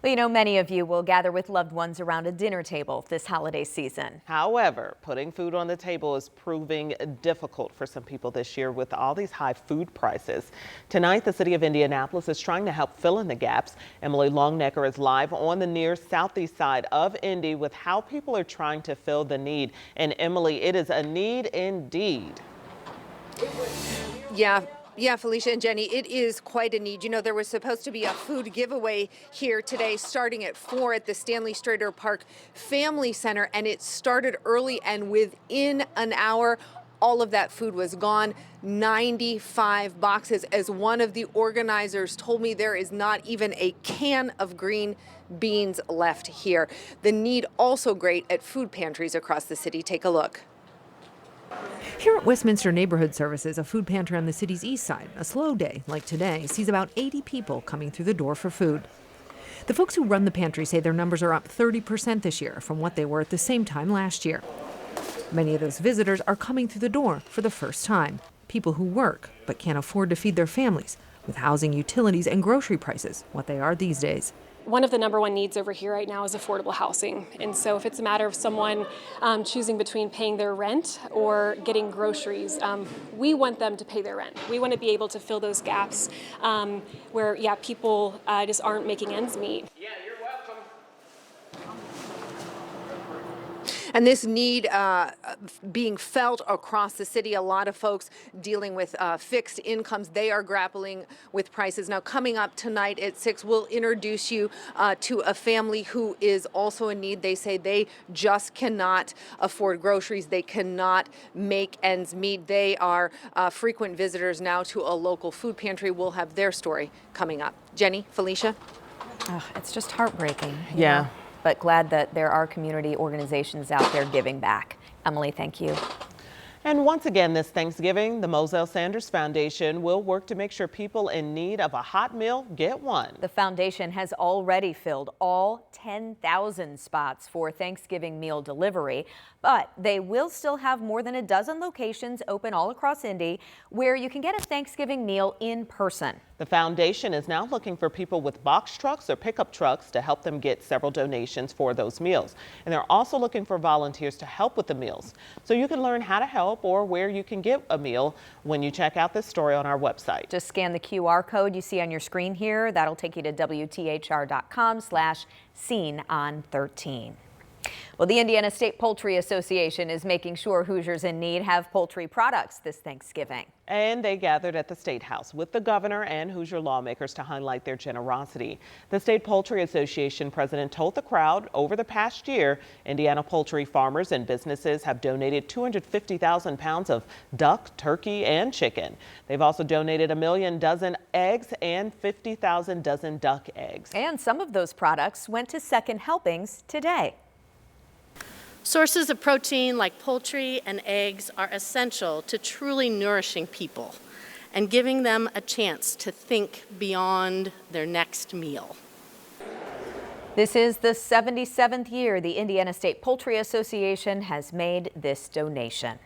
Well, you know, many of you will gather with loved ones around a dinner table this holiday season. However, putting food on the table is proving difficult for some people this year with all these high food prices. Tonight, the city of Indianapolis is trying to help fill in the gaps. Emily Longnecker is live on the near southeast side of Indy with how people are trying to fill the need. And Emily, it is a need indeed. Yeah, Felicia and Jenny, it is quite a need. You know, there was supposed to be a food giveaway here today starting at 4 at the Stanley Strader Park Family Center, and it started early, and within an hour, all of that food was gone. 95 boxes. As one of the organizers told me, there is not even a can of green beans left here. The need also great at food pantries across the city. Take a look. Here at Westminster Neighborhood Services, a food pantry on the city's east side, a slow day like today sees about 80 people coming through the door for food. The folks who run the pantry say their numbers are up 30% this year from what they were at the same time last year. Many of those visitors are coming through the door for the first time. People who work but can't afford to feed their families, with housing, utilities, and grocery prices what they are these days. One of the number one needs over here right now is affordable housing. And so if it's a matter of someone choosing between paying their rent or getting groceries, we want them to pay their rent. We want to be able to fill those gaps where, people just aren't making ends meet. Yeah, you're welcome. And this need being felt across the city. A lot of folks dealing with fixed incomes. They are grappling with prices. Now, coming up tonight at 6, we'll introduce you to a family who is also in need. They say they just cannot afford groceries. They cannot make ends meet. They are frequent visitors now to a local food pantry. We'll have their story coming up. Jenny, Felicia? Oh, it's just heartbreaking. Yeah. But glad that there are community organizations out there giving back. Emily, thank you. And once again this Thanksgiving, the Moselle Sanders Foundation will work to make sure people in need of a hot meal get one. The foundation has already filled all 10,000 spots for Thanksgiving meal delivery, but they will still have more than a dozen locations open all across Indy where you can get a Thanksgiving meal in person. The foundation is now looking for people with box trucks or pickup trucks to help them get several donations for those meals. And they're also looking for volunteers to help with the meals. So you can learn how to help or where you can get a meal when you check out this story on our website. Just scan the QR code you see on your screen here. That'll take you to WTHR.com/SeenOn13. Well, the Indiana State Poultry Association is making sure Hoosiers in need have poultry products this Thanksgiving. And they gathered at the State House with the governor and Hoosier lawmakers to highlight their generosity. The State Poultry Association president told the crowd over the past year, Indiana poultry farmers and businesses have donated 250,000 pounds of duck, turkey, and chicken. They've also donated 1 million dozen eggs and 50,000 dozen duck eggs. And some of those products went to second helpings today. Sources of protein like poultry and eggs are essential to truly nourishing people and giving them a chance to think beyond their next meal. This is the 77th year the Indiana State Poultry Association has made this donation.